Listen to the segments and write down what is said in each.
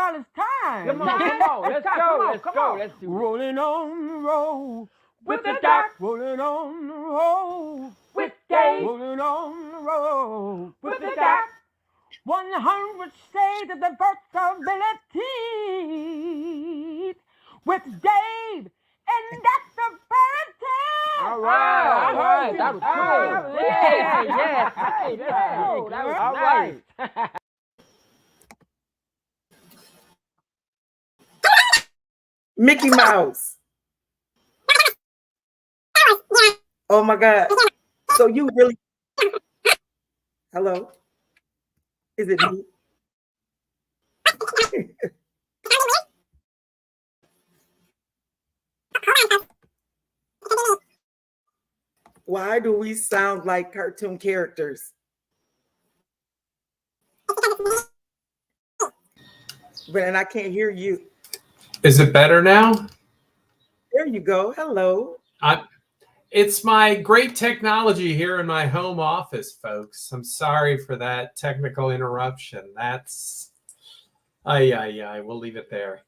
y'all, it's time. Come on. Let's go. Let's do it. Rolling on the road With the doc. Rolling on the road With Dave. Rolling on the road With the doc. 100 shades of the versatilities with Dave and Dr. Parenting. All right. That was cool. Yeah. Hey, that was All right. Mickey Mouse. Oh my God. So you really, hello? Is it me? Why do we sound like cartoon characters? And I can't hear you. Is it better now? There you go. Hello. It's my great technology here in my home office, folks. I'm sorry for that technical interruption. That's, we'll leave it there.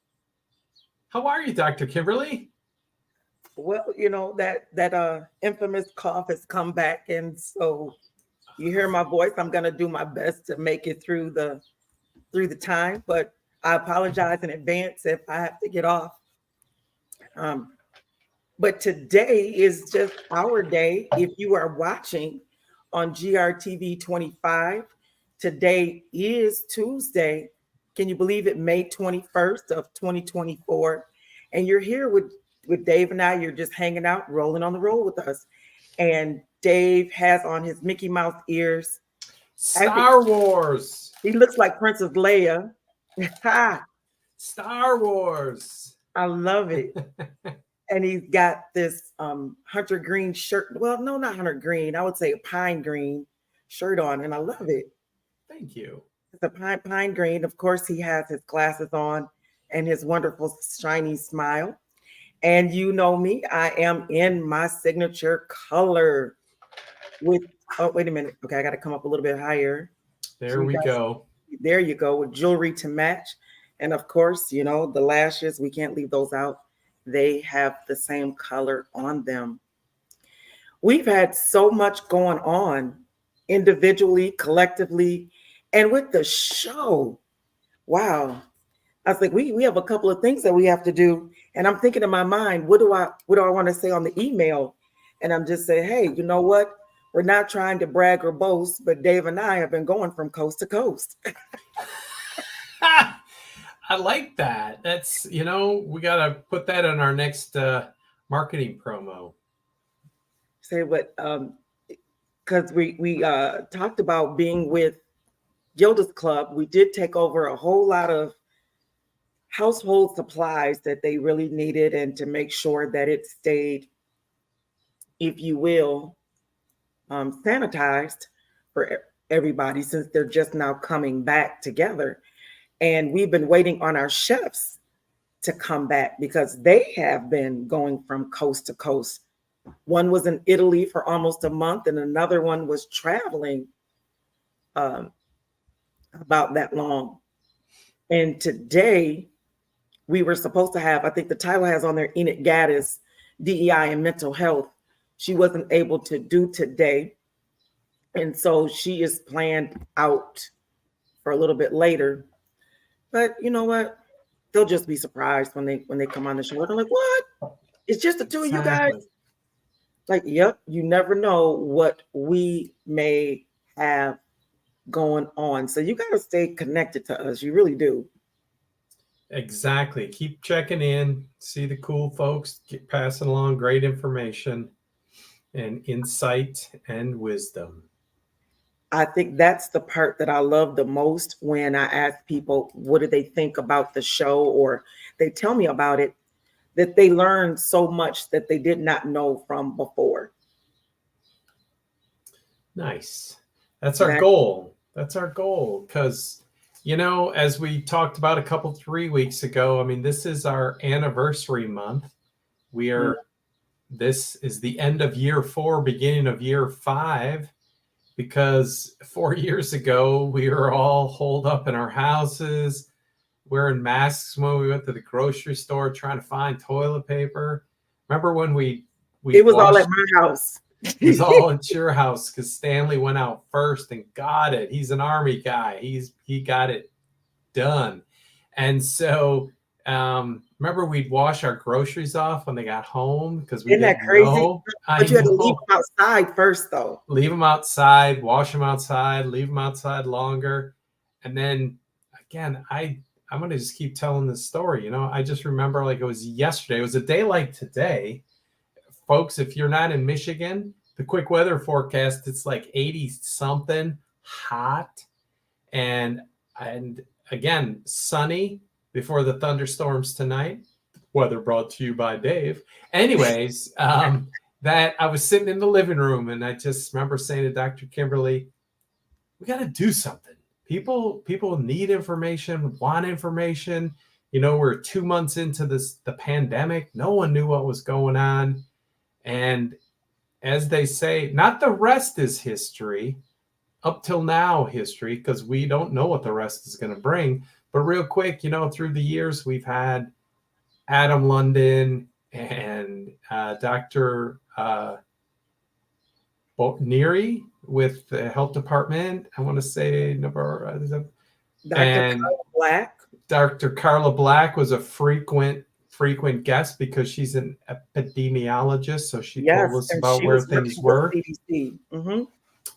How are you, Dr. Kimberly? Well, you know, that infamous cough has come back, and so you hear my voice. I'm gonna do my best to make it through the time, but I apologize in advance if I have to get off. But today is just our day. If you are watching on GRTV 25, today is Tuesday. Can you believe it? May 21st of 2024. And you're here with Dave and I. You're just hanging out, rolling on the road with us. And Dave has on his Mickey Mouse ears. Star Wars. He looks like Princess Leia. Star Wars. I love it. And he's got this hunter green shirt. Well, no, not hunter green. I would say a pine green shirt on, and I love it. Thank you. It's a pine green. Of course, he has his glasses on and his wonderful shiny smile. And you know me, I am in my signature color with, oh, wait a minute. Okay, I got to come up a little bit higher. There we go. There you go, with jewelry to match. And of course, you know, the lashes, we can't leave those out. They have the same color on them. We've had so much going on individually, collectively, and with the show. Wow. I was like, we have a couple of things that we have to do. And I'm thinking in my mind, what do I want to say on the email? And I'm just saying, hey, you know what? We're not trying to brag or boast, but Dave and I have been going from coast to coast. I like that. That's, you know, we got to put that on our next marketing promo. Say what? Because we talked about being with Gilda's Club. We did take over a whole lot of household supplies that they really needed, and to make sure that it stayed, if you will, sanitized for everybody, since they're just now coming back together. And we've been waiting on our chefs to come back because they have been going from coast to coast. One was in Italy for almost a month, and another one was traveling about that long. And today we were supposed to have, I think the title has on there, Enid Gaddis, DEI and mental health. She wasn't able to do today. And so she is planned out for a little bit later. But you know what? They'll just be surprised when they come on the show. They're like, what? It's just the two of you guys? Like, yep, you never know what we may have going on. So you got to stay connected to us. You really do. Exactly. Keep checking in. See the cool folks passing along great information and insight and wisdom. I think that's the part that I love the most when I ask people, what do they think about the show? Or they tell me about it, that they learn so much that they did not know from before. Nice. That's our goal. That's our goal. Because, you know, as we talked about 3 weeks ago, I mean, this is our anniversary month. We are, this is the end of year 4, beginning of year 5. Because 4 years ago, we were all holed up in our houses. wearing masks when we went to the grocery store trying to find toilet paper. Remember when we it was all at my house. It was all at your house because Stanley went out first and got it. He's an Army guy. He got it done. And so remember we'd wash our groceries off when they got home because we Isn't didn't that crazy? know. But you had to leave them outside first, though. Leave them outside, wash them outside, leave them outside longer. And then again, I'm going to just keep telling this story. You know, I just remember like it was yesterday. It was a day like today. Folks, if you're not in Michigan, the quick weather forecast, it's like 80 something, hot. And again, sunny before the thunderstorms tonight. Weather brought to you by Dave. Anyways, that I was sitting in the living room and I just remember saying to Dr. Kimberly, we got to do something. People need information, want information. You know, we're 2 months into the pandemic. No one knew what was going on. And as they say, not the rest is history, up till now history, because we don't know what the rest is going to bring. But real quick, you know, through the years, we've had Adam London and Dr. Neary with the health department. I want to say number Dr. Carla Black. Dr. Carla Black was a frequent guest because she's an epidemiologist. So she told us about where things were. Mm-hmm.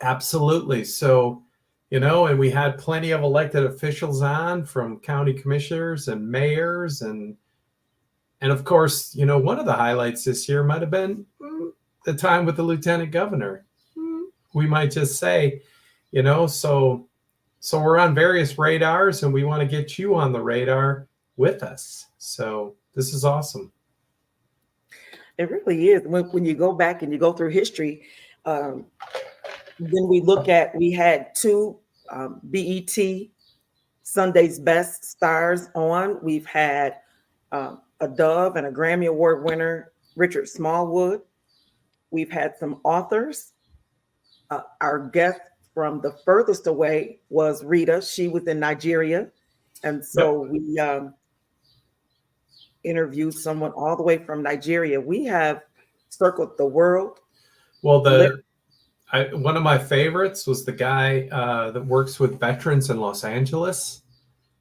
Absolutely. So, you know, and we had plenty of elected officials on from county commissioners and mayors. And of course, you know, one of the highlights this year might have been the time with the lieutenant governor. We might just say, you know, so we're on various radars and we want to get you on the radar with us. So this is awesome. It really is. When you go back and you go through history, then we had 2 BET Sunday's Best Stars on. We've had a Dove and a Grammy Award winner, Richard Smallwood. We've had some authors. Our guest from the furthest away was Rita. She was in Nigeria. And so we interviewed someone all the way from Nigeria. We have circled the world. Well, one of my favorites was the guy that works with veterans in Los Angeles.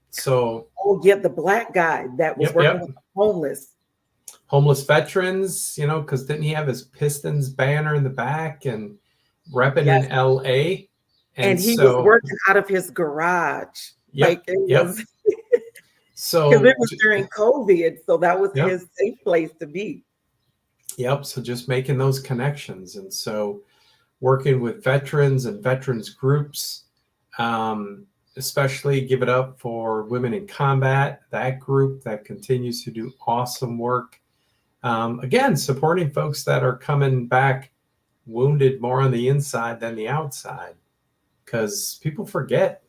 So, the black guy that was working with homeless veterans, you know, because didn't he have his Pistons banner in the back and repping in LA? And he was working out of his garage. So because it was during COVID, so that was his safe place to be. Yep. So just making those connections, and so working with veterans and veterans groups, especially give it up for Women in Combat, that group that continues to do awesome work. Again, supporting folks that are coming back wounded more on the inside than the outside, because people forget,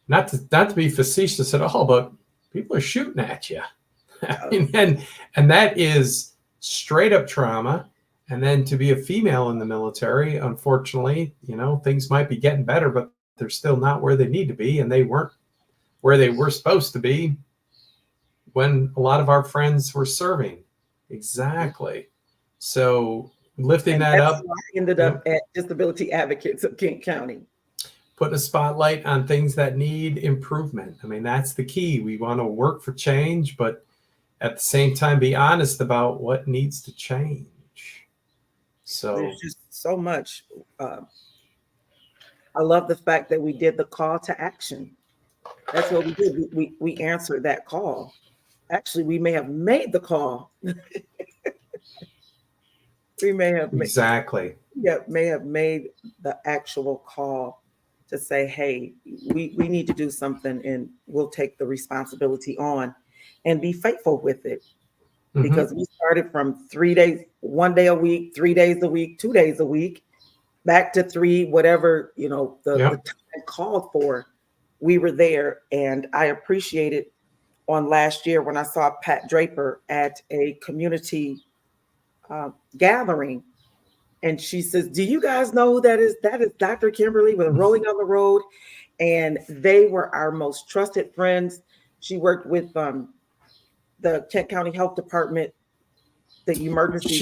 not to be facetious at all, but people are shooting at you. and that is straight up trauma. And then to be a female in the military, unfortunately, you know, things might be getting better, but they're still not where they need to be. And they weren't where they were supposed to be when a lot of our friends were serving. Exactly. So lifting that up. I ended up at Disability Advocates of Kent County. Putting a spotlight on things that need improvement. I mean, that's the key. We want to work for change, but at the same time, be honest about what needs to change. So there's just so much. I love the fact that we did the call to action. That's what we did. We answered that call. Actually, we may have made the call. We may have may have made the actual call to say, hey, we need to do something, and we'll take the responsibility on and be faithful with it. Because we started from 3 days, 1 day a week, 3 days a week, 2 days a week, back to 3, whatever, you know, the time called for. We were there, and I appreciated on last year when I saw Pat Draper at a community gathering, and she says, "Do you guys know who that is? That is Dr. Kimberly with Rolling on the Road," and they were our most trusted friends. She worked with the Kent County Health Department, the emergency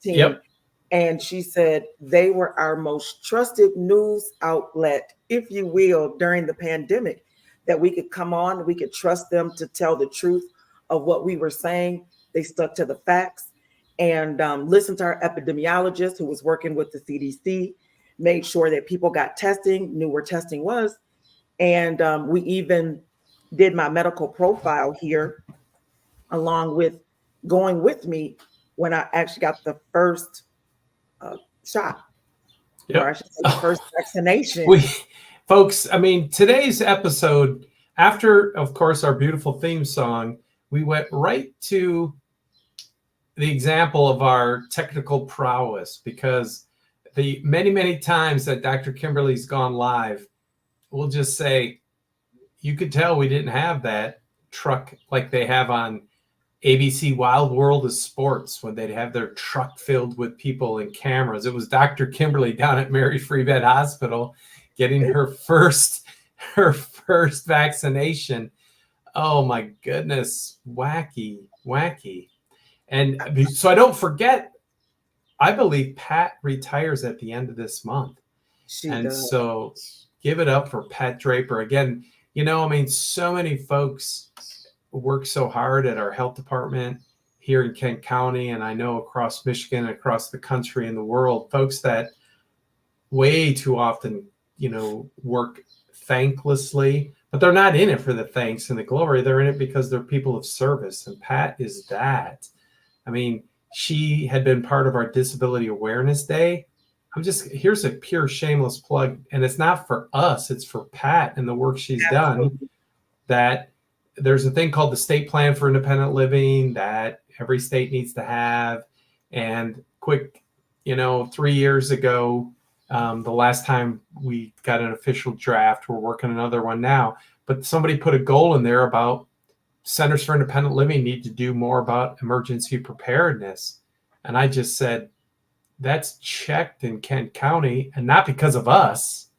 team. Yep. And she said they were our most trusted news outlet, if you will, during the pandemic, that we could come on, we could trust them to tell the truth of what we were saying. They stuck to the facts and listened to our epidemiologist who was working with the CDC, made sure that people got testing, knew where testing was. And we even did my medical profile here, along with going with me when I actually got the first shot, or I should say the first vaccination. Folks, I mean, today's episode, after, of course, our beautiful theme song, we went right to the example of our technical prowess, because the many, many times that Dr. Kimberly's gone live, we'll just say, you could tell we didn't have that truck like they have on ABC Wild World of Sports when they'd have their truck filled with people and cameras. It was Dr. Kimberly down at Mary Free Bed Hospital getting her first vaccination. Oh my goodness, wacky. And so I don't forget, I believe Pat retires at the end of this month. She and does. So give it up for Pat Draper. Again, you know, I mean, so many folks work so hard at our health department here in Kent County, and I know across Michigan, across the country and the world, folks that way too often, you know, work thanklessly, but they're not in it for the thanks and the glory. They're in it because they're people of service. And Pat is that. I mean, she had been part of our Disability Awareness Day. Here's a pure shameless plug. And it's not for us, it's for Pat and the work she's done. That there's a thing called the State Plan for Independent Living that every state needs to have. And quick, 3 years ago, the last time we got an official draft, we're working another one now, but somebody put a goal in there about Centers for Independent Living need to do more about emergency preparedness. And I just said, that's checked in Kent County, and not because of us,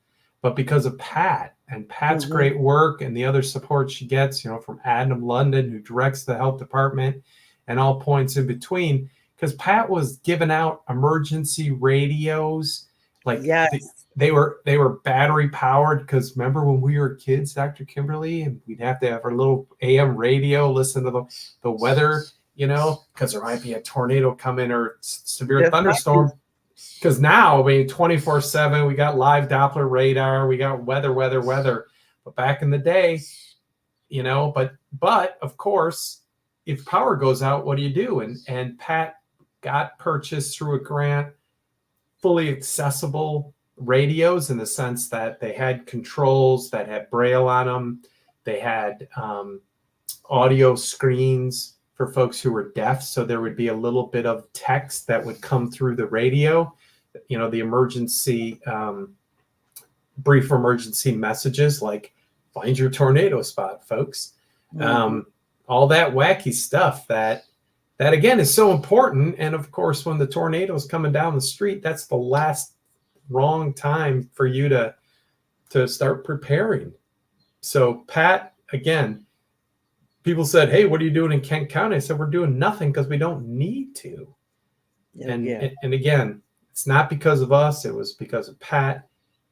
but because of Pat and Pat's great work and the other support she gets, from Adam London, who directs the health department, and all points in between. Because Pat was giving out emergency radios, they were battery powered. Because remember when we were kids, Dr. Kimberly, and we'd have to have our little AM radio, listen to the weather, because there might be a tornado coming or severe thunderstorm. Because now, 24/7, we got live Doppler radar, we got weather. But back in the day, but of course, if power goes out, what do you do? And Pat got purchased through a grant, fully accessible radios, in the sense that they had controls that had Braille on them. They had audio screens for folks who were deaf. So there would be a little bit of text that would come through the radio, the emergency, brief emergency messages like, find your tornado spot, folks. All that wacky stuff that again is so important. And of course, when the tornado is coming down the street, that's the last wrong time for you to start preparing. So Pat, again, people said, hey, what are you doing in Kent County? I said, we're doing nothing because we don't need to. And again, it's not because of us. It was because of Pat,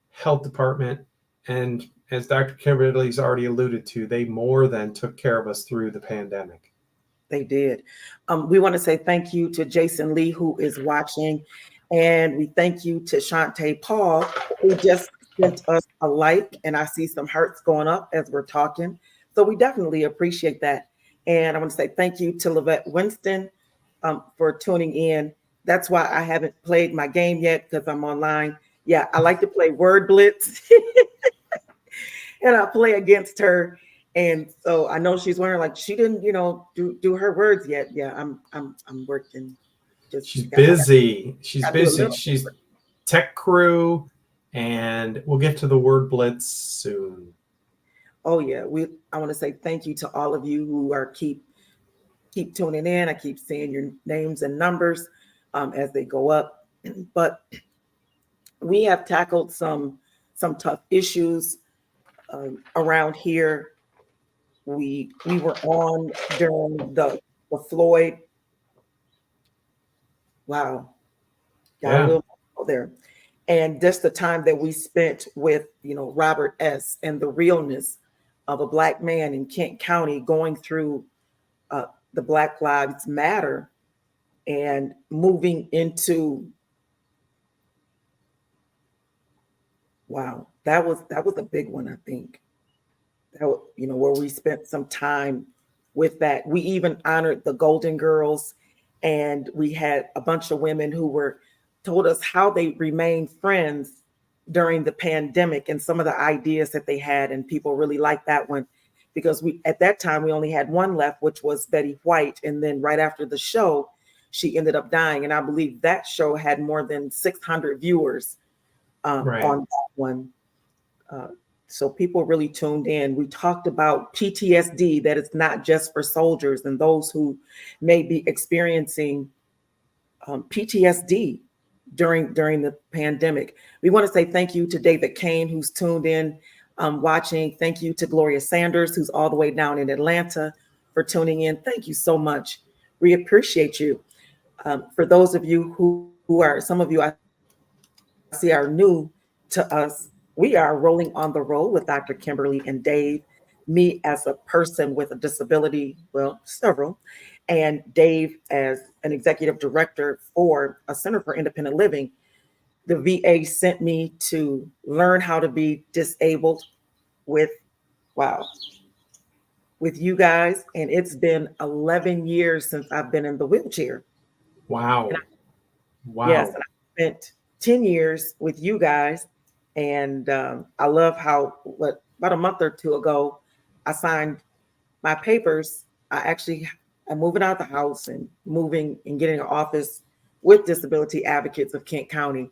health department. And as Dr. Kimberly's already alluded to, they more than took care of us through the pandemic. They did. We want to say thank you to Jason Lee, who is watching. And we thank you to Shantae Paul, who just sent us a like. And I see some hearts going up as we're talking. So we definitely appreciate that. And I want to say thank you to Lavette Winston for tuning in. That's why I haven't played my game yet, because I'm online. Yeah, I like to play Word Blitz. And I play against her. And so I know she's wondering, like, she didn't, do her words yet. Yeah, I'm working. She's busy. She's tech crew, and we'll get to the Word Blitz soon. Oh yeah, I want to say thank you to all of you who are keep tuning in. I keep seeing your names and numbers as they go up. But we have tackled some tough issues around here we were on during the Floyd. Wow, got a Yeah. little there, and just the time that we spent with Robert S. and the realness of a Black man in Kent County going through the Black Lives Matter and moving into, wow, that was a big one. I think that where we spent some time with that. We even honored the Golden Girls, and we had a bunch of women who told us how they remained friends during the pandemic and some of the ideas that they had, and people really liked that one because at that time we only had one left, which was Betty White, and then right after the show she ended up dying, and I believe that show had more than 600 viewers Right. on that one. So people really tuned in. We talked about PTSD, that it's not just for soldiers and those who may be experiencing PTSD during the pandemic. We want to say thank you to David Kane, who's tuned in, watching. Thank you to Gloria Sanders, who's all the way down in Atlanta, for tuning in. Thank you so much. We appreciate you. For those of you who are, some of you I see are new to us, we are rolling on the road with Dr. Kimberly and Dave. Me as a person with a disability, well, several, and Dave as an executive director for a Center for Independent Living. The VA sent me to learn how to be disabled with you guys, and it's been 11 years since I've been in the wheelchair. Wow. Wow. Yes, and I spent 10 years with you guys, and I love how about a month or two ago, I signed my papers. I'm moving out of the house and moving and getting an office with Disability Advocates of Kent County.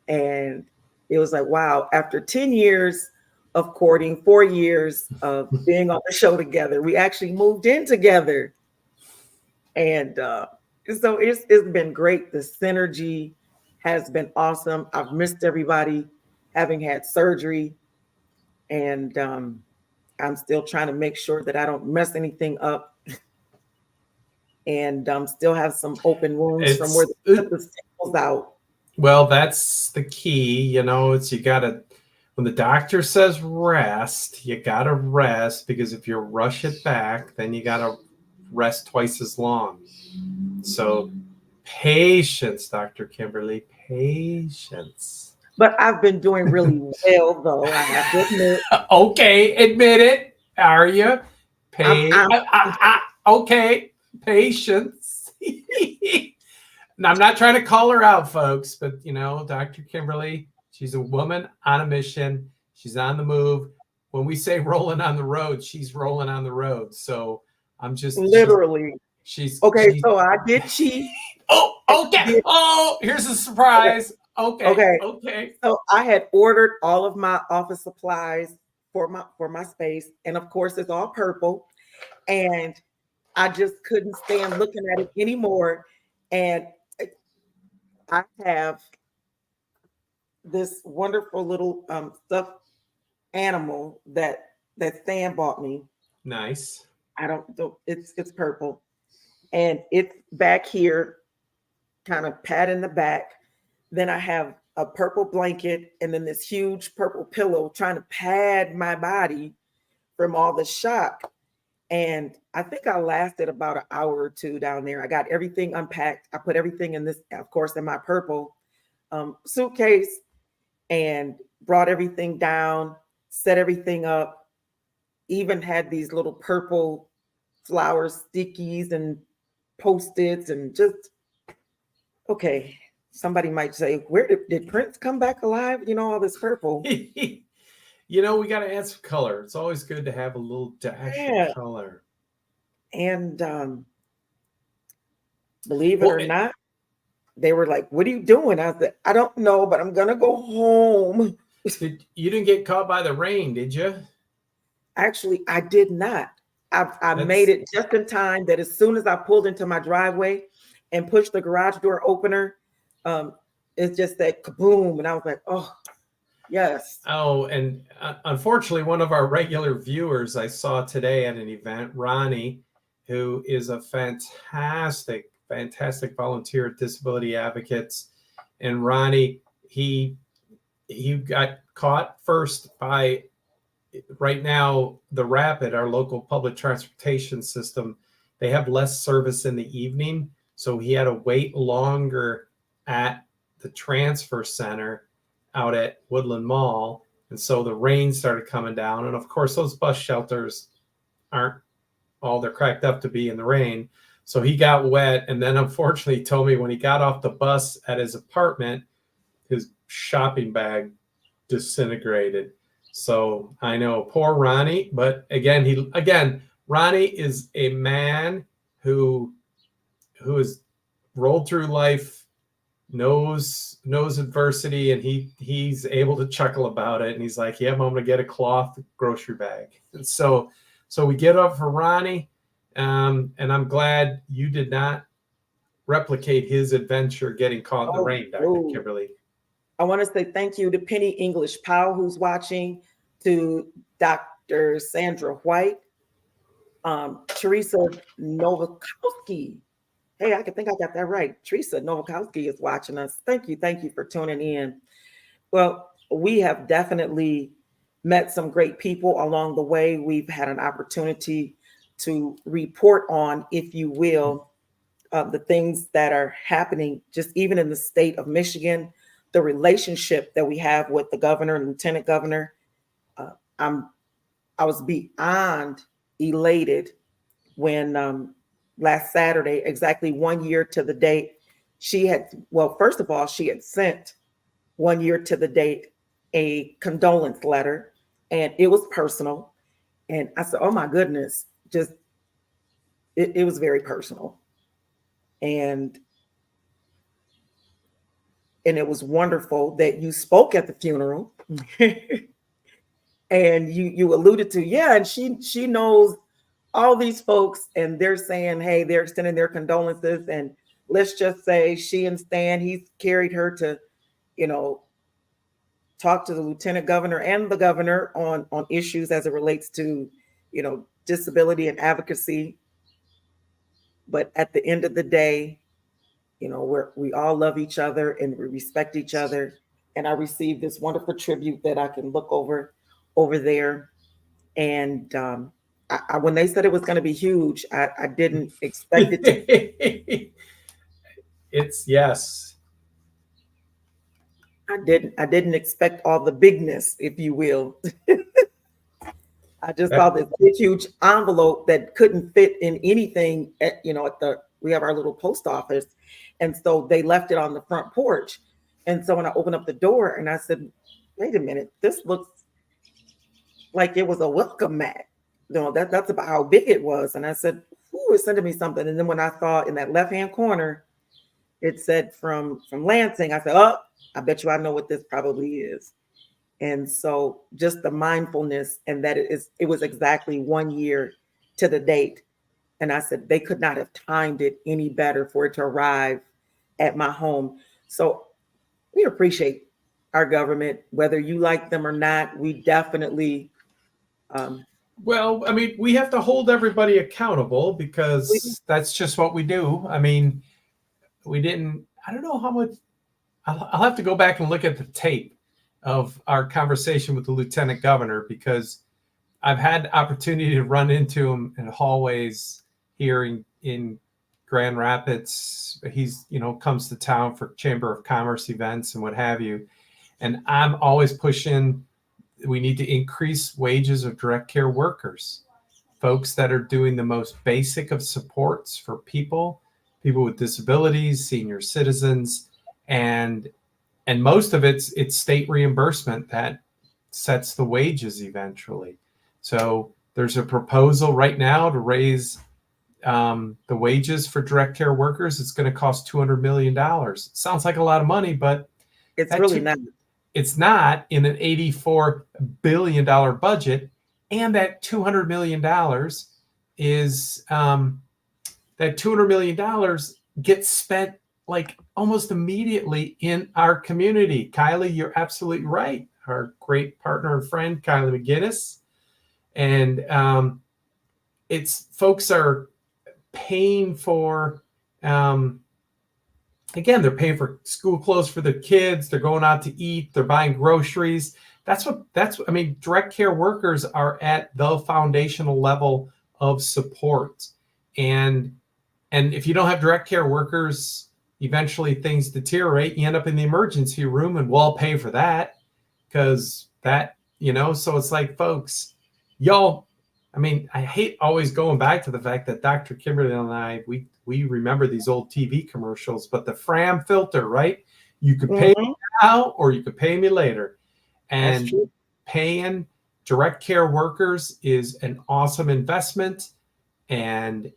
And it was like, wow, after 10 years of courting, 4 years of being on the show together, we actually moved in together. And so it's been great. The synergy has been awesome. I've missed everybody, having had surgery. And I'm still trying to make sure that I don't mess anything up. And still have some open wounds from where they took the staples out. Well, that's the key. It's you got to, when the doctor says rest, you got to rest, because if you rush it back, then you got to rest twice as long. So patience, Dr. Kimberly, patience. But I've been doing really well, though. I have to admit. Okay, admit it. Are you? Okay, patience. Now, I'm not trying to call her out, folks, but Dr. Kimberly, she's a woman on a mission. She's on the move. When we say rolling on the road, she's rolling on the road. So I'm just literally. She's so I did cheat. Oh, okay. Oh, here's a surprise. Okay. So I had ordered all of my office supplies for my space, and of course it's all purple, and I just couldn't stand looking at it anymore. And I have this wonderful little stuffed animal that Stan bought me. Nice. It's purple, and it's back here, kind of patting the back. Then I have a purple blanket, and then this huge purple pillow trying to pad my body from all the shock. And I think I lasted about an hour or two down there. I got everything unpacked. I put everything in this, of course, in my purple suitcase, and brought everything down, set everything up, even had these little purple flower stickies and Post-its, and just, okay. Somebody might say, where did Prince come back alive? All this purple. We got to add some color. It's always good to have a little dash of color. And believe it or not, they were like, what are you doing? I said, I don't know, but I'm going to go home. You didn't get caught by the rain, did you? Actually, I did not. I made it just in time that as soon as I pulled into my driveway and pushed the garage door opener, it's just that kaboom. And I was like, oh. Yes. Oh, and unfortunately, one of our regular viewers I saw today at an event, Ronnie, who is a fantastic, fantastic volunteer at Disability Advocates. And Ronnie, he got caught first by, right now, the Rapid, our local public transportation system. They have less service in the evening, so he had to wait longer at the transfer center out at Woodland Mall. And so the rain started coming down. And of course, those bus shelters aren't all they're cracked up to be in the rain. So he got wet. And then unfortunately, he told me when he got off the bus at his apartment, his shopping bag disintegrated. So I know, poor Ronnie. But again, Ronnie is a man who has rolled through life, knows adversity, and he's able to chuckle about it. And he's like, yeah, I'm going to get a cloth grocery bag. And so we get up for Ronnie, and I'm glad you did not replicate his adventure getting caught in the rain, Dr. Kimberly. I want to say thank you to Penny English Powell, who's watching, to Dr. Sandra White, Teresa Novakowski. Hey, I think I got that right. Teresa Novakowski is watching us. Thank you for tuning in. Well, we have definitely met some great people along the way. We've had an opportunity to report on, if you will, the things that are happening just even in the state of Michigan, the relationship that we have with the governor and lieutenant governor. I was beyond elated when last Saturday, exactly 1 year to the date, first of all, she had sent 1 year to the date a condolence letter, and it was personal. And I said, oh my goodness, it was very personal. And it was wonderful that you spoke at the funeral. And you alluded to, and she knows all these folks, and they're saying, hey, they're extending their condolences. And let's just say she and Stan, he's carried her to, talk to the lieutenant governor and the governor on issues as it relates to, disability and advocacy. But at the end of the day, we all love each other and we respect each other. And I received this wonderful tribute that I can look over there. And when they said it was going to be huge, I didn't expect it to. It's yes. I didn't expect all the bigness, if you will. I just saw this big, huge envelope that couldn't fit in anything we have our little post office. And so they left it on the front porch. And so when I opened up the door and I said, wait a minute, this looks like it was a welcome mat. That's about how big it was. And I said, who is sending me something? And then when I saw in that left-hand corner, it said from Lansing, I said, oh, I bet you I know what this probably is. And so just the mindfulness, and that it was exactly 1 year to the date. And I said, they could not have timed it any better for it to arrive at my home. So we appreciate our government, whether you like them or not. We definitely. Well, I mean, we have to hold everybody accountable because that's just what we do. I mean, I don't know how much, I'll have to go back and look at the tape of our conversation with the lieutenant governor, because I've had opportunity to run into him in hallways here in Grand Rapids. He's, comes to town for Chamber of Commerce events and what have you. And I'm always pushing, we need to increase wages of direct care workers, folks that are doing the most basic of supports for people with disabilities, senior citizens, and most of it's state reimbursement that sets the wages eventually. So there's a proposal right now to raise the wages for direct care workers. It's going to cost $200 million. Sounds like a lot of money, but it's really not. It's not in an $84 billion budget. And that $200 million is that $200 million gets spent like almost immediately in our community. Kylie, you're absolutely right. our great partner and friend, Kylie McGinnis. And it's folks are paying for, again, they're paying for school clothes for their kids. They're going out to eat. They're buying groceries. I mean, direct care workers are at the foundational level of support. And if you don't have direct care workers, eventually things deteriorate. You end up in the emergency room, and we'll pay for that because that, so it's like, folks, y'all, I mean, I hate always going back to the fact that Dr. Kimberly and I, we remember these old TV commercials, but the Fram filter, right? You could pay me now or you could pay me later. And paying direct care workers is an awesome investment. And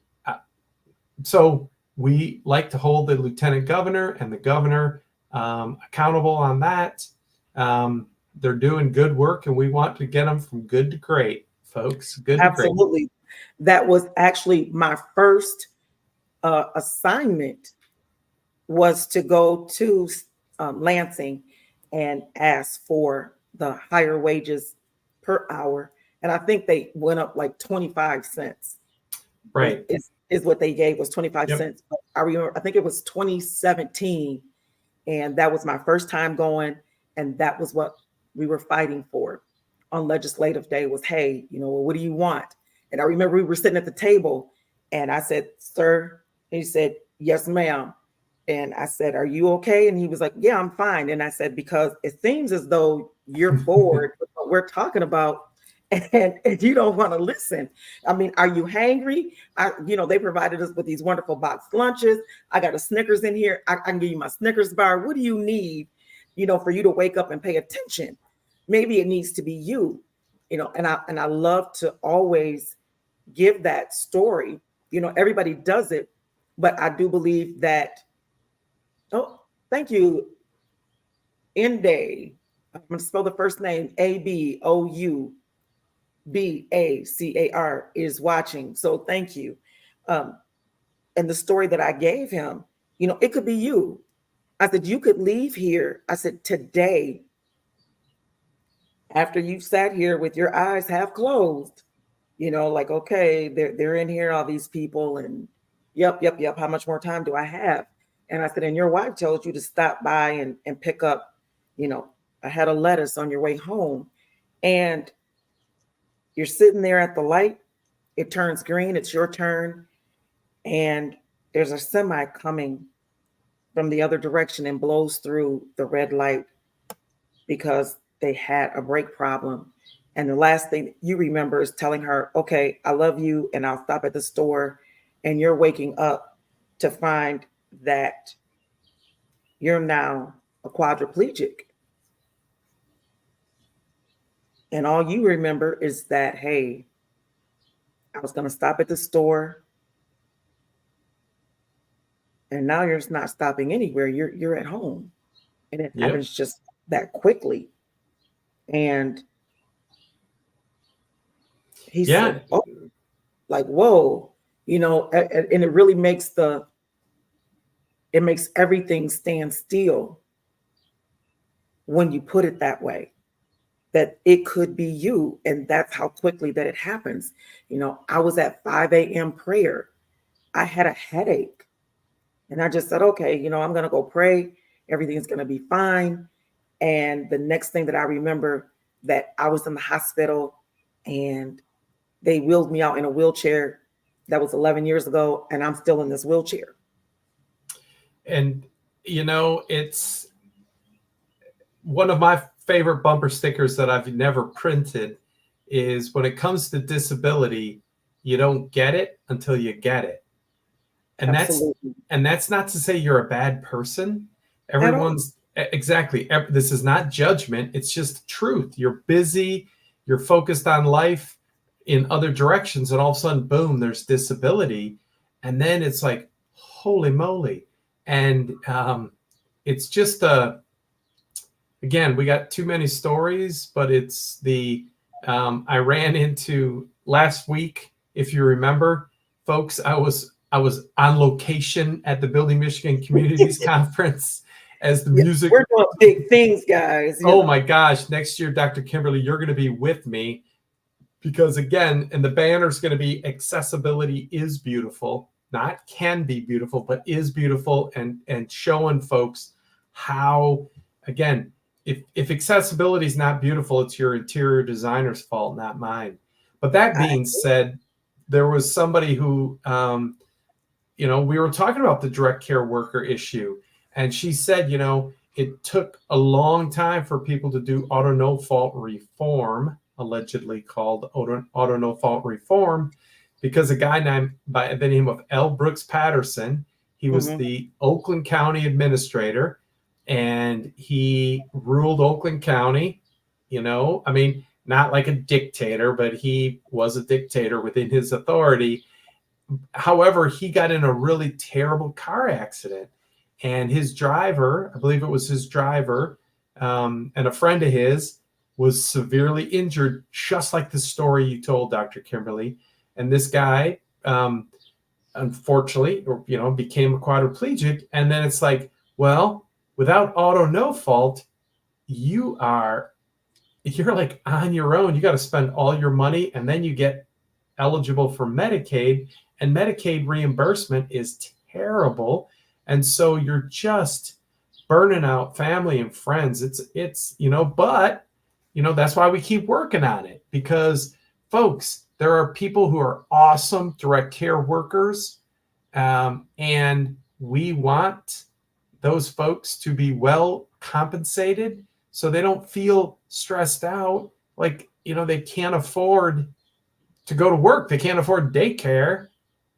so we like to hold the lieutenant governor and the governor accountable on that. They're doing good work, and we want to get them from good to great, folks. Good to great. Absolutely. That was actually my first assignment, was to go to Lansing and ask for the higher wages per hour. And I think they went up like 25 cents. Right. Is what they gave, was 25 cents. I remember, I think it was 2017. And that was my first time going. And that was what we were fighting for on legislative day, was, hey, what do you want? And I remember we were sitting at the table and I said, sir, and he said, yes, ma'am. And I said, are you okay? And he was like, yeah, I'm fine. And I said, because it seems as though you're bored with what we're talking about and you don't want to listen. I mean, are you hangry? They provided us with these wonderful boxed lunches. I got a Snickers in here. I can give you my Snickers bar. What do you need, for you to wake up and pay attention? Maybe it needs to be you, and I love to always give that story. Everybody does it, but I do believe that, oh, thank you, Enid. I'm going to spell the first name, Aboubacar, is watching. So thank you. And the story that I gave him, it could be you. I said, you could leave here. I said, today, after you've sat here with your eyes half closed, like, okay, they're in here, all these people, and yep. How much more time do I have? And I said, and your wife told you to stop by and pick up, a head of lettuce on your way home. And you're sitting there at the light. It turns green. It's your turn. And there's a semi coming from the other direction and blows through the red light because they had a brake problem. And the last thing you remember is telling her, okay, I love you, and I'll stop at the store. And you're waking up to find that you're now a quadriplegic. And all you remember is that, hey, I was going to stop at the store. And now you're not stopping anywhere. You're at home. And it happens just that quickly. And he said, oh, like, whoa, and it really makes everything stand still when you put it that way, that it could be you. And that's how quickly that it happens. I was at 5 a.m. prayer. I had a headache. And I just said, okay, I'm going to go pray. Everything's going to be fine. And the next thing that I remember, that I was in the hospital and they wheeled me out in a wheelchair. That was 11 years ago. And I'm still in this wheelchair. And, it's one of my favorite bumper stickers that I've never printed is, when it comes to disability, you don't get it until you get it. And Absolutely. that's not to say you're a bad person. Everyone's exactly. This is not judgment. It's just truth. You're busy. You're focused on life in other directions. And all of a sudden, boom, there's disability. And then it's like, holy moly. And it's just again, we got too many stories, but it's I ran into last week, if you remember, folks, I was on location at the Building Michigan Communities Conference, as the Yeah, music. we're doing big things, guys. Oh my gosh. Next year, Dr. Kimberly, you're going to be with me because again, and the banner's going to be accessibility is beautiful, not can be beautiful, but is beautiful, and showing folks how, again, if accessibility is not beautiful, it's your interior designer's fault, not mine. But that being said, there was somebody who, we were talking about the direct care worker issue, and she said, it took a long time for people to do auto no fault reform, allegedly called auto no fault reform, because a guy named by the name of L. Brooks Patterson, he was the Oakland County administrator, and he ruled Oakland County, not like a dictator, but he was a dictator within his authority. However, he got in a really terrible car accident, and his driver, I believe it was his driver, and a friend of his was severely injured, just like the story you told, Dr. Kimberly. And this guy, unfortunately, became a quadriplegic. And then it's like, well, without auto no fault, you're like on your own. You got to spend all your money, and then you get eligible for Medicaid, and Medicaid reimbursement is terrible. And so you're just burning out family and friends. But that's why we keep working on it, because folks, there are people who are awesome direct care workers. And we want those folks to be well compensated so they don't feel stressed out. Like, they can't afford to go to work. They can't afford daycare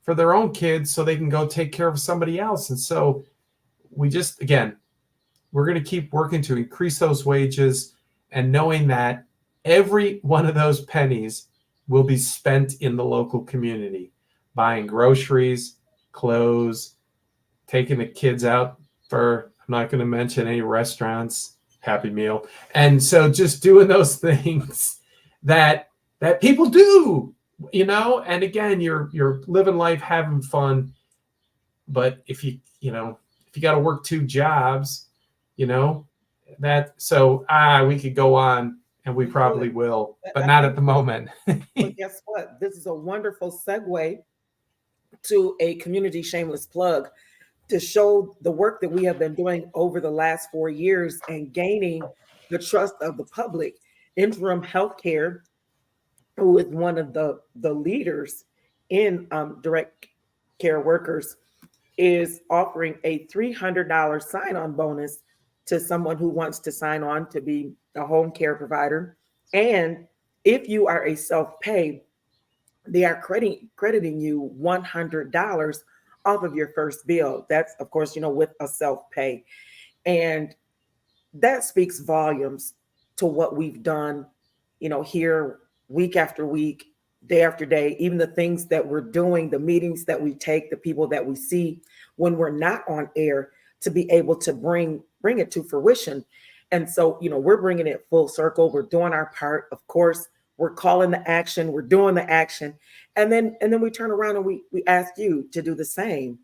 for their own kids so they can go take care of somebody else. And so we're going to keep working to increase those wages, and knowing that every one of those pennies will be spent in the local community, buying groceries, clothes, taking the kids out for, I'm not going to mention any restaurants, Happy Meal. And so just doing those things that people do, and again, you're living life, having fun. But if you got to work 2 jobs, we could go on, and we probably will, but not at the moment. But guess what? This is a wonderful segue to a community shameless plug to show the work that we have been doing over the last 4 years and gaining the trust of the public. Interim Healthcare, who is one of the leaders in direct care workers, is offering a $300 sign-on bonus to someone who wants to sign on to be a home care provider. And if you are a self-pay, they are crediting you $100 off of your first bill. That's, of course, with a self-pay. And that speaks volumes to what we've done, here week after week, day after day, even the things that we're doing, the meetings that we take, the people that we see when we're not on air, to be able to bring it to fruition. And so, we're bringing it full circle. We're doing our part. Of course, we're calling the action. We're doing the action. And then we turn around and we ask you to do the same.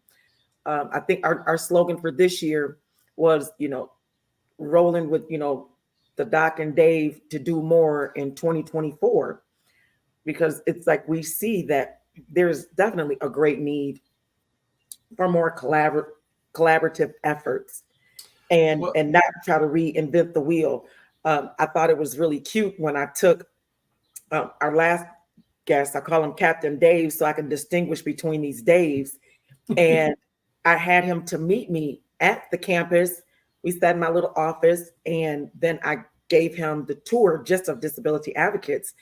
I think our slogan for this year was, rolling with, the Doc and Dave to do more in 2024, because it's like we see that there's definitely a great need for more collaborative efforts, and not try to reinvent the wheel. I thought it was really cute when I took our last guest, I call him Captain Dave so I can distinguish between these Daves, and I had him to meet me at the campus. We sat in my little office, and then I gave him the tour just of disability advocates.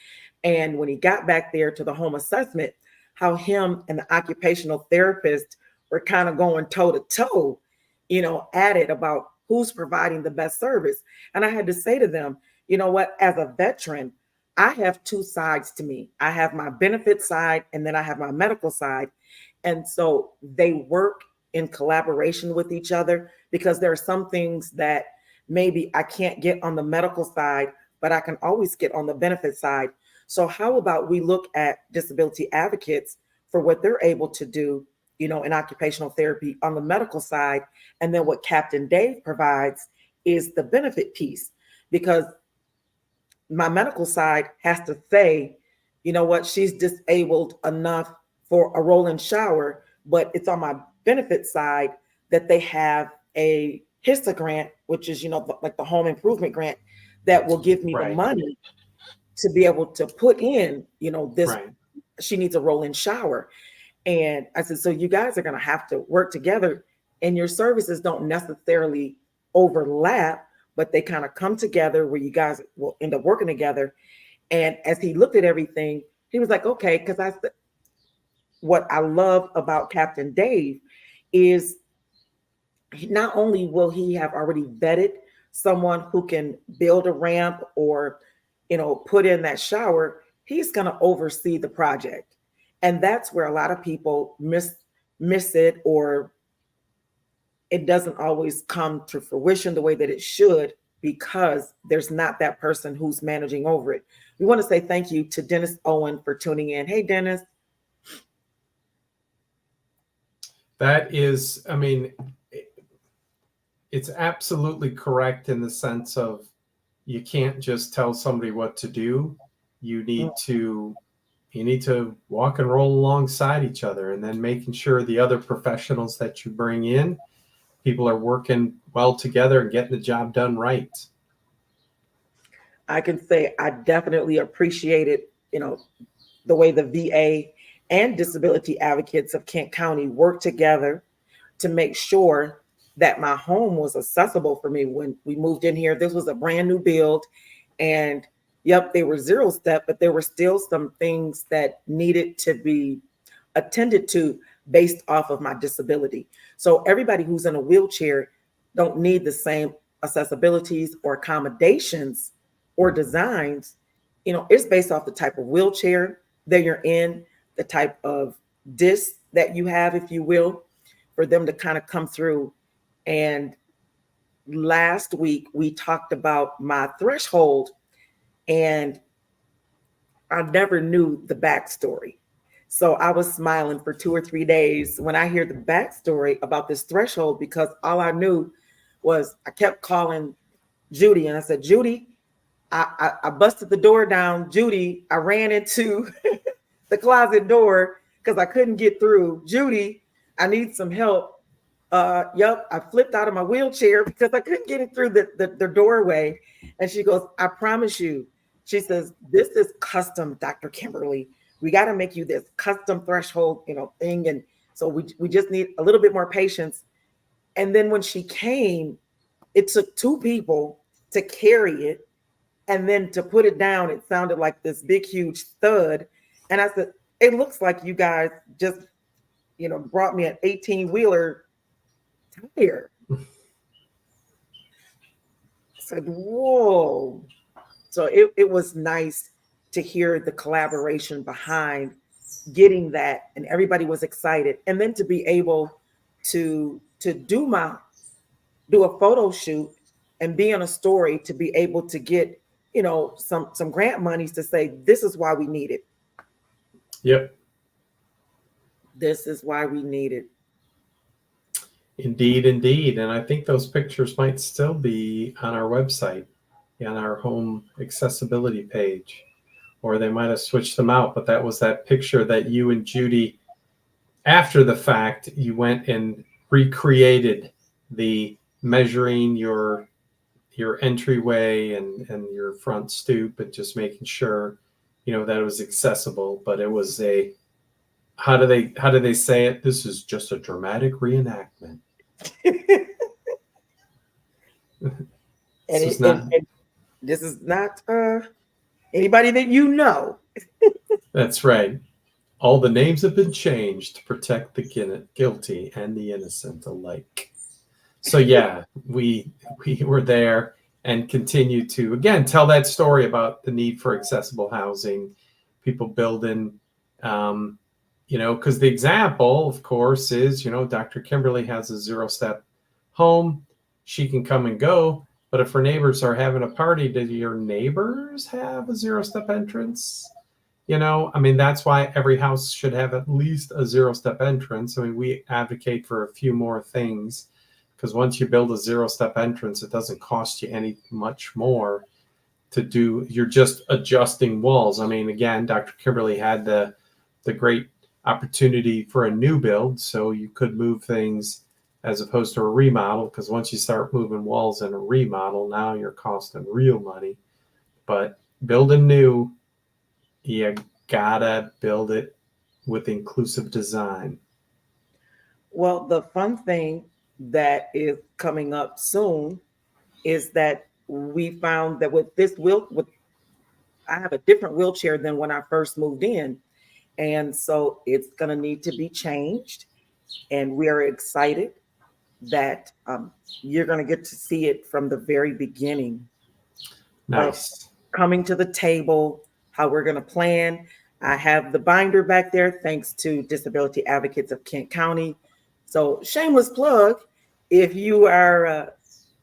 And when he got back there to the home assessment, how him and the occupational therapist were kind of going toe to toe, at it about who's providing the best service. And I had to say to them, what, as a veteran, I have 2 sides to me. I have my benefit side, and then I have my medical side. And so they work in collaboration with each other, because there are some things that maybe I can't get on the medical side, but I can always get on the benefit side. So how about we look at disability advocates for what they're able to do, in occupational therapy on the medical side. And then what Captain Dave provides is the benefit piece, because my medical side has to say, you know what, she's disabled enough for a roll-in shower, but it's on my benefit side that they have a HISA grant, which is, like the home improvement grant, that will give me the money to be able to put in, this, she needs a roll-in shower. And I said, so you guys are going to have to work together, and your services don't necessarily overlap, but they kind of come together where you guys will end up working together. And as he looked at everything, he was like, okay, because what I love about Captain Dave is not only will he have already vetted someone who can build a ramp or, put in that shower, he's going to oversee the project. And that's where a lot of people miss it, or it doesn't always come to fruition the way that it should, because there's not that person who's managing over it. We want to say thank you to Dennis Owen for tuning in. Hey, Dennis. That is, I mean, it's absolutely correct in the sense of you can't just tell somebody what to do. You need to walk and roll alongside each other, and then making sure the other professionals that you bring in, people are working well together and getting the job done right. I can say I definitely appreciated, the way the VA and disability advocates of Kent County work together to make sure that my home was accessible for me. When we moved in here, this was a brand new build, and yep, they were 0 step, but there were still some things that needed to be attended to based off of my disability. So everybody who's in a wheelchair don't need the same accessibilities or accommodations or designs. It's based off the type of wheelchair that you're in, the type of disc that you have, if you will, for them to kind of come through. And last week we talked about my threshold, and I never knew the backstory. So I was smiling for 2 or 3 days when I hear the backstory about this threshold, because all I knew was I kept calling Judy, and I said, Judy, I busted the door down. Judy, I ran into the closet door because I couldn't get through. Judy, I need some help. Yep, I flipped out of my wheelchair because I couldn't get it through the doorway. And she goes, I promise you. She says, this is custom, Dr. Kimberly. We got to make you this custom threshold, thing. And so we just need a little bit more patience. And then when she came, it took 2 people to carry it. And then to put it down, it sounded like this big, huge thud. And I said, it looks like you guys just, brought me an 18-wheeler tire. I said, whoa. So it was nice to hear the collaboration behind getting that, and everybody was excited. And then to be able to do a photo shoot and be on a story, to be able to get, some grant monies to say, this is why we need it. Yep. This is why we need it. Indeed, indeed. And I think those pictures might still be on our website, on our home accessibility page, or they might have switched them out. But that was that picture that you and Judy, after the fact, you went and recreated the measuring your entryway and your front stoop, and just making sure, that it was accessible. But it was how do they say it? This is just a dramatic reenactment. This is not anybody that you know. That's right. All the names have been changed to protect the guilty and the innocent alike. So yeah, we were there and continue to, again, tell that story about the need for accessible housing, people building, because the example, of course, is, Dr. Kimberly has a 0-step home. She can come and go. But if her neighbors are having a party, do your neighbors have a 0-step entrance? You know, I mean, that's why every house should have at least a 0-step entrance. I mean, we advocate for a few more things because once you build a 0-step entrance, it doesn't cost you any much more to do. You're just adjusting walls. I mean, again, Dr. Kimberly had the great opportunity for a new build, so you could move things as opposed to a remodel, because once you start moving walls in a remodel, now you're costing real money. But building new, you gotta build it with inclusive design. Well, the fun thing that is coming up soon is that we found that with this I have a different wheelchair than when I first moved in. And so it's going to need to be changed. And we are excited that you're going to get to see it from the very beginning. Nice. Coming to the table, how we're going to plan. I have the binder back there, thanks to Disability Advocates of Kent County. So shameless plug, if you are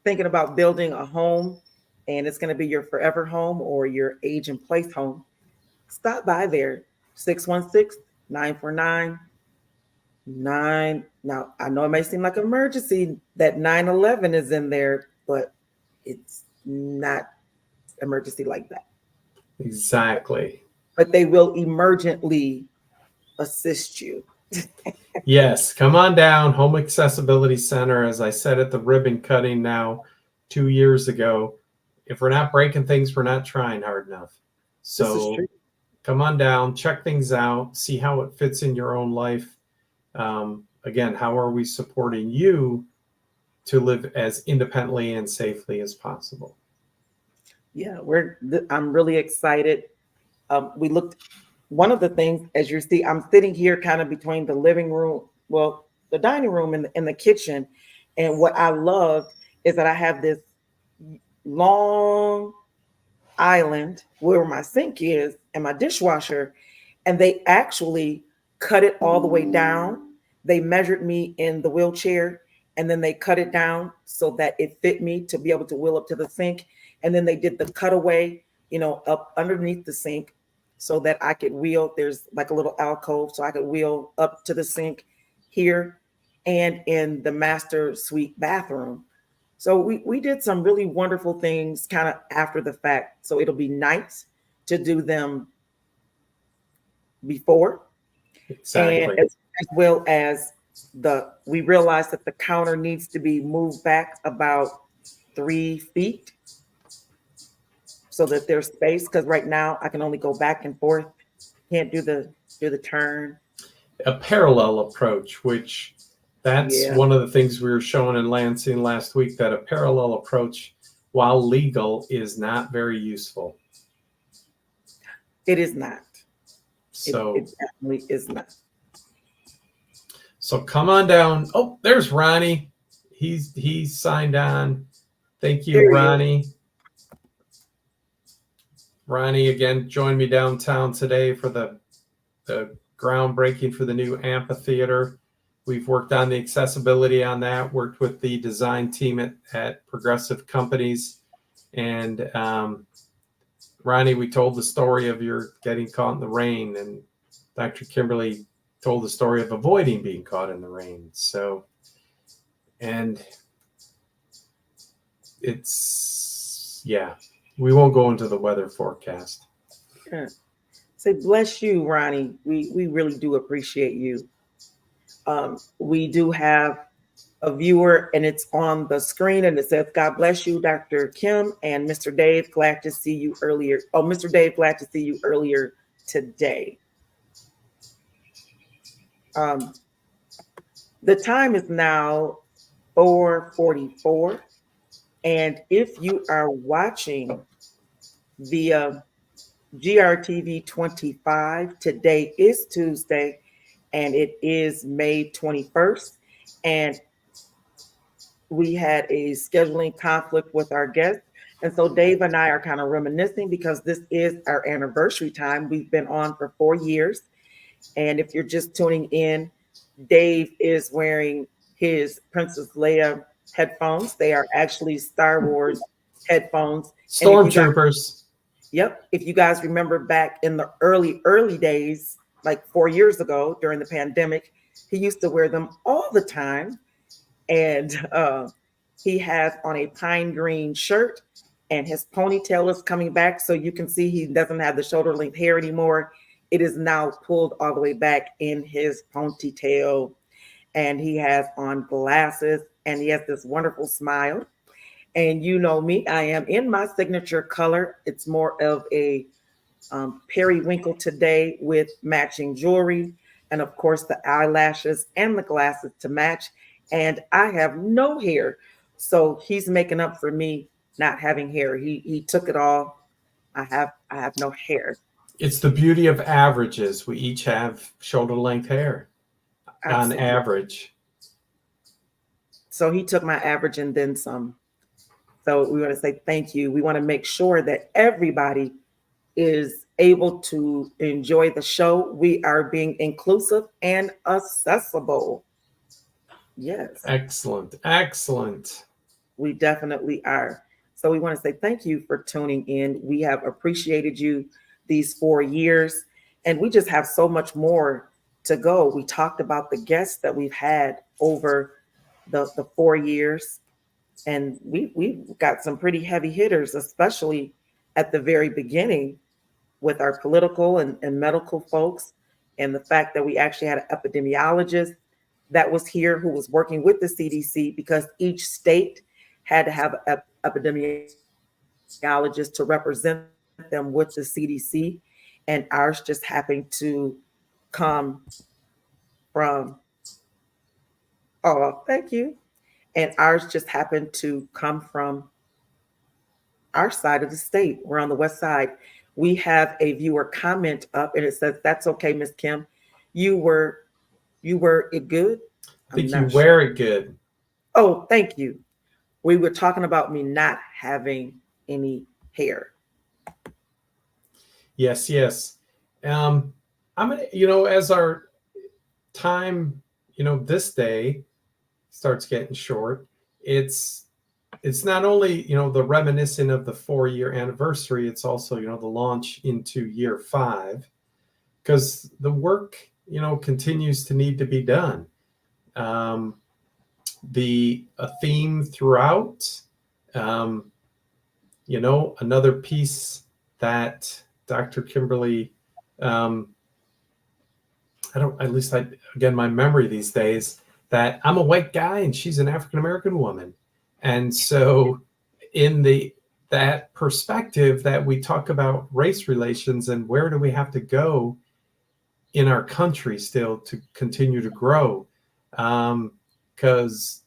thinking about building a home and it's going to be your forever home or your age in place home, stop by there, 616-949-9. Now, I know it may seem like an emergency that 911 is in there, but it's not emergency like that. Exactly. But they will emergently assist you. Yes, come on down. Home Accessibility Center, as I said at the ribbon cutting now 2 years ago, if we're not breaking things, we're not trying hard enough. So come on down, check things out, see how it fits in your own life. Again, how are we supporting you to live as independently and safely as possible? Yeah, I'm really excited. We looked, one of the things, as you see, I'm sitting here kind of between the living room, well, the dining room and the kitchen. And what I love is that I have this long island where my sink is and my dishwasher, and they actually cut it all the way down. They measured me in the wheelchair, and then they cut it down so that it fit me to be able to wheel up to the sink. And then they did the cutaway, up underneath the sink so that I could wheel. There's like a little alcove, so I could wheel up to the sink here and in the master suite bathroom. So we did some really wonderful things kind of after the fact. So it'll be nice to do them before. Exactly. And as well as we realized that the counter needs to be moved back about 3 feet so that there's space, because right now I can only go back and forth. Can't do the turn. A parallel approach, which that's one of the things we were showing in Lansing last week, that a parallel approach, while legal, is not very useful. It is not. So it definitely is not. So come on down. Oh, there's Ronnie. He's signed on. Thank you, Ronnie. Ronnie again joined me downtown today for the groundbreaking for the new amphitheater. We've worked on the accessibility on that, worked with the design team at Progressive Companies. And Ronnie, we told the story of your getting caught in the rain, and Dr. Kimberly told the story of avoiding being caught in the rain. So, and it's, we won't go into the weather forecast. Yeah. Say, bless you, Ronnie. We really do appreciate you. We do have a viewer, and it's on the screen, and it says, God bless you, Dr. Kim and Mr. Dave. Glad to see you earlier. Oh, Mr. Dave, glad to see you earlier today. The time is now 4:44. And if you are watching via GRTV 25, today is Tuesday, and it is May 21st. And we had a scheduling conflict with our guests. And so Dave and I are kind of reminiscing because this is our anniversary time. We've been on for 4 years. And if you're just tuning in, Dave is wearing his Princess Leia headphones. They are actually Star Wars headphones. Stormtroopers. Yep. If you guys remember back in the early days, like 4 years ago during the pandemic, he used to wear them all the time. And he has on a pine green shirt, and his ponytail is coming back. So you can see he doesn't have the shoulder length hair anymore. It is now pulled all the way back in his ponytail. And he has on glasses, and he has this wonderful smile. And you know me, I am in my signature color. It's more of a periwinkle today with matching jewelry, and of course the eyelashes and the glasses to match. And I have no hair, so he's making up for me not having hair. He took it all. I have no hair. It's the beauty of averages. We each have shoulder length hair on Absolutely. average. So he took my average and then some. So we want to say thank you. We want to make sure that everybody is able to enjoy the show. We are being inclusive and accessible. Yes, Excellent. Excellent. we definitely are. So we want to say thank you for tuning in. We have appreciated you these 4 years, and we just have so much more to go. We talked about the guests that we've had over the 4 years, and we've got some pretty heavy hitters, especially at the very beginning with our political and medical folks, and the fact that we actually had an epidemiologist that was here who was working with the CDC, because each state had to have an epidemiologist to represent them with the CDC, and ours just happened to come from, oh, thank you. And ours just happened to come from our side of the state. We're on the west side. We have a viewer comment up, and it says, "That's okay, Miss Kim. You were it good." I think I'm you not wear it good. Oh, thank you. We were talking about me not having any hair. Yes, yes. I'm gonna, as our time, this day starts getting short, it's not only, the reminiscent of the 4-year anniversary, it's also, the launch into year 5, because the work, continues to need to be done. A theme throughout, another piece that Dr. Kimberly, again, my memory these days, that I'm a white guy and she's an African-American woman. And so in that perspective that we talk about race relations and where do we have to go in our country still to continue to grow. Because,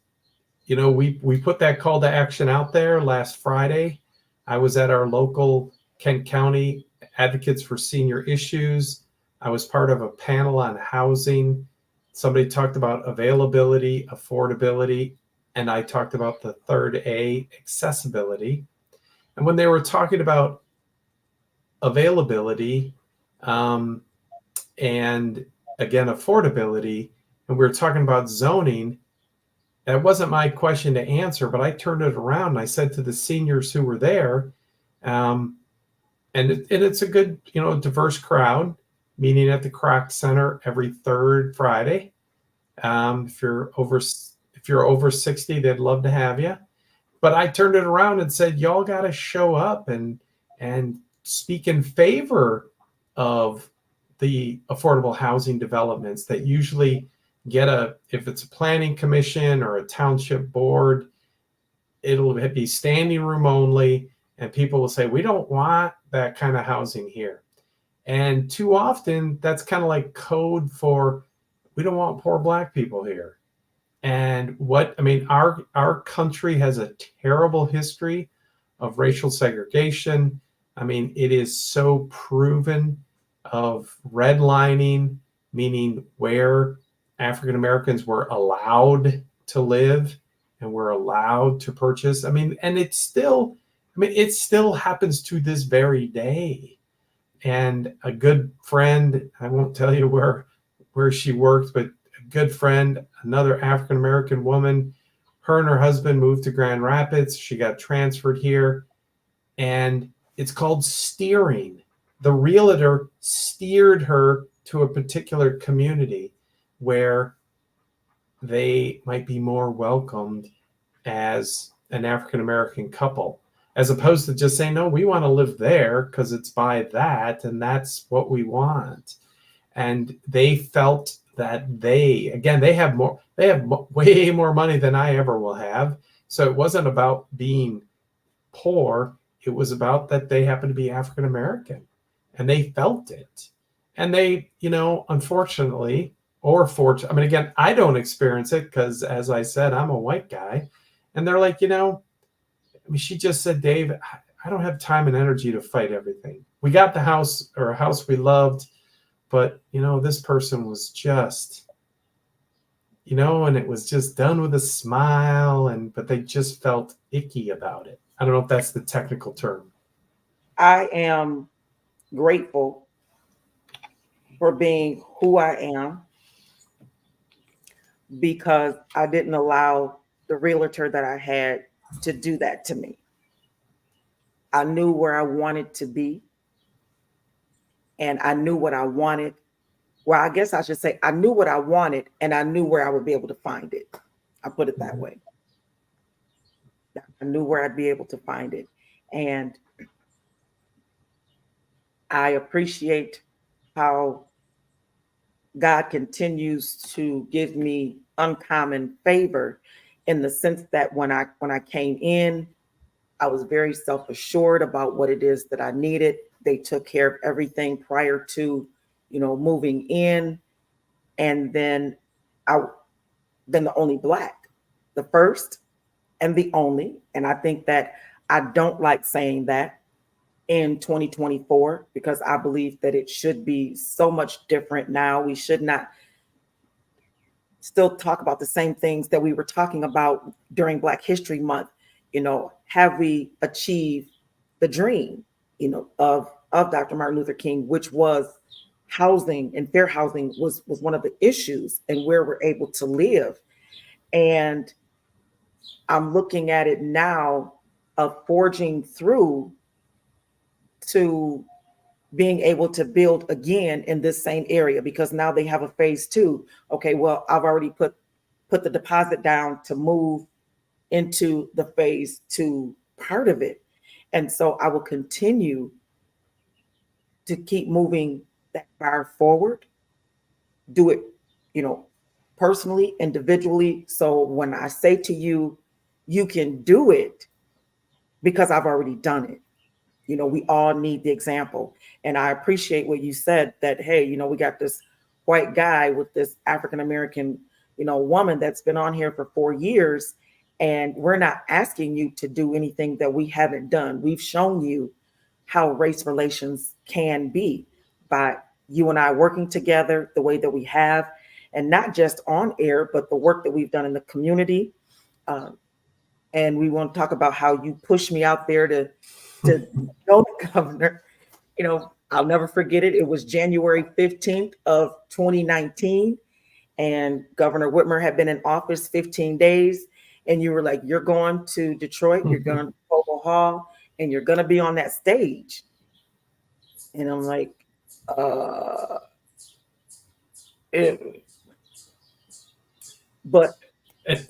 we put that call to action out there last Friday. I was at our local Kent County Advocates for Senior Issues. I was part of a panel on housing. Somebody talked about availability, affordability, and I talked about the third A, accessibility. And when they were talking about availability, and again, affordability, and we were talking about zoning, that wasn't my question to answer, but I turned it around and I said to the seniors who were there, and it's a good, diverse crowd, meeting at the Croc Center every third Friday. If you're over 60, they'd love to have you. But I turned it around and said, y'all got to show up and speak in favor of the affordable housing developments that usually get if it's a planning commission or a township board, it'll be standing room only. And people will say, we don't want that kind of housing here. And too often that's kind of like code for, we don't want poor Black people here. And our country has a terrible history of racial segregation. It is so proven, of redlining, meaning where African Americans were allowed to live and were allowed to purchase. And it still happens to this very day. And a good friend, I won't tell you where she worked, but a good friend, another African American woman, her and her husband moved to Grand Rapids. She got transferred here, and it's called steering. The realtor steered her to a particular community where they might be more welcomed as an African American couple, as opposed to just saying, no, we want to live there because it's by that and that's what we want. And they felt that they have way more money than I ever will have. So it wasn't about being poor. It was about that they happen to be African American and they felt it. And they, unfortunately, or fortunately, I mean, again, I don't experience it because, as I said, I'm a white guy. And they're like, she just said, Dave, I don't have time and energy to fight everything. We got the house, or a house we loved, but, this person was just, and it was just done with a smile, but they just felt icky about it. I don't know if that's the technical term. I am grateful for being who I am because I didn't allow the realtor that I had to do that to me. I knew where I wanted to be and I knew what I wanted. Well, I guess I should say I knew what I wanted and I knew where I would be able to find it. I put it that way. I knew where I'd be able to find it. And I appreciate how God continues to give me uncommon favor in the sense that when I came in, I was very self-assured about what it is that I needed. They took care of everything prior to, moving in. And then I've been the only Black, the first and the only. And I think that I don't like saying that in 2024 because I believe that it should be so much different now. We should not still talk about the same things that we were talking about during Black History Month. Have we achieved the dream, of Dr. Martin Luther King, which was housing, and fair housing was one of the issues, and where we're able to live. And I'm looking at it now of forging through to being able to build again in this same area, because now they have a phase 2. Okay, well, I've already put the deposit down to move into the phase 2 part of it. And so I will continue to keep moving that bar forward, do it, personally, individually. So when I say to you, you can do it, because I've already done it. We all need the example. And I appreciate what you said that, hey, we got this white guy with this African-American, woman that's been on here for 4 years. And we're not asking you to do anything that we haven't done. We've shown you how race relations can be by you and I working together the way that we have, and not just on air, but the work that we've done in the community. And we want to talk about how you pushed me out there to know the governor. I'll never forget it. It was January 15th of 2019. And Governor Whitmer had been in office 15 days. And you were like, you're going to Detroit, you're going to Provo Hall, and you're going to be on that stage. And I'm like, but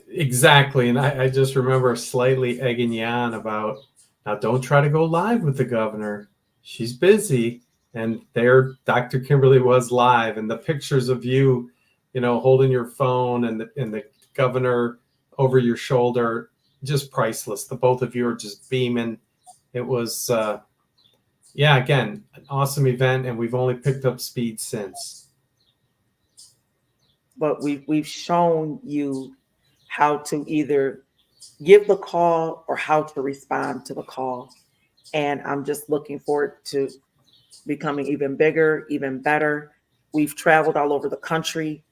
exactly. And I just remember slightly egging you on about, now don't try to go live with the governor. She's busy. And there, Dr. Kimberly was live, and the pictures of you, holding your phone and the governor over your shoulder, just priceless. The both of you are just beaming. It was, again, an awesome event, and we've only picked up speed since. But we've shown you how to either give the call or how to respond to the call. And I'm just looking forward to becoming even bigger, even better. We've traveled all over the country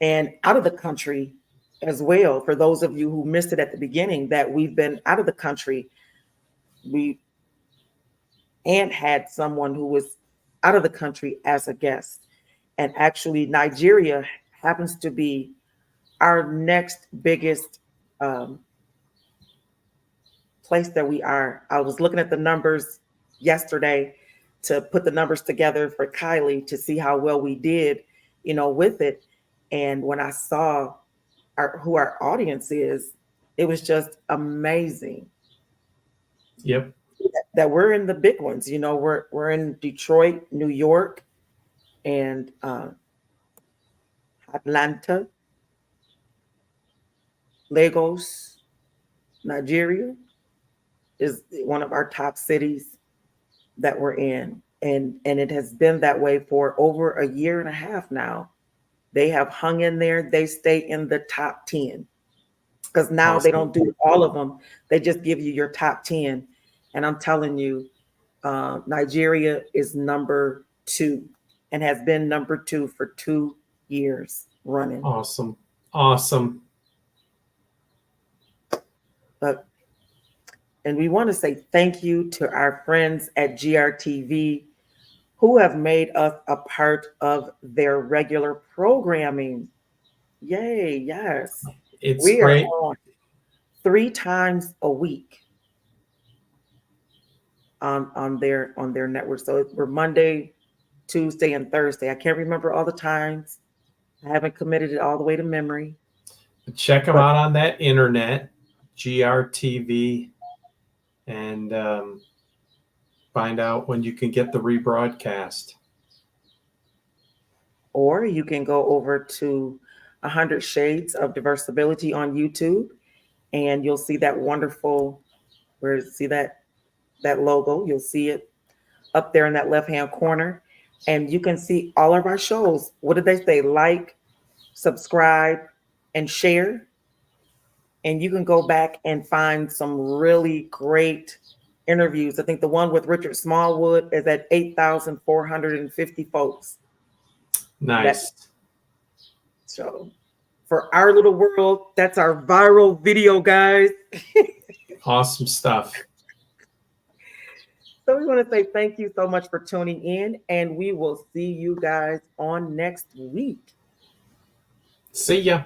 and out of the country as well. For those of you who missed it at the beginning, that we've been out of the country. And had someone who was out of the country as a guest. And actually, Nigeria happens to be our next biggest place that we are. I was looking at the numbers yesterday to put the numbers together for Kylie to see how well we did, with it. And when I saw who our audience is, it was just amazing. Yep. That we're in the big ones. We're in Detroit, New York, and Atlanta, Lagos, Nigeria is one of our top cities that we're in. And it has been that way for over a year and a half now. They have hung in there. They stay in the top 10 because now they don't do all of them. They just give you your top 10. And I'm telling you, Nigeria is number 2 and has been number 2 for 2 years running. Awesome. And we want to say thank you to our friends at GRTV who have made us a part of their regular programming. Yay, yes. It's great. Are on 3 times a week on their network. So we're Monday, Tuesday, and Thursday. I can't remember all the times. I haven't committed it all the way to memory. Check them out on that internet, GRTV, and find out when you can get the rebroadcast. Or you can go over to 100 Shades of Diversibility on YouTube, and you'll see that wonderful, that logo. You'll see it up there in that left-hand corner, and you can see all of our shows. What did they say? Like, subscribe, and share. And you can go back and find some really great interviews. I think the one with Richard Smallwood is at 8,450 folks. Nice. So for our little world, that's our viral video, guys. Awesome stuff. So we want to say thank you so much for tuning in, and we will see you guys on next week. See ya.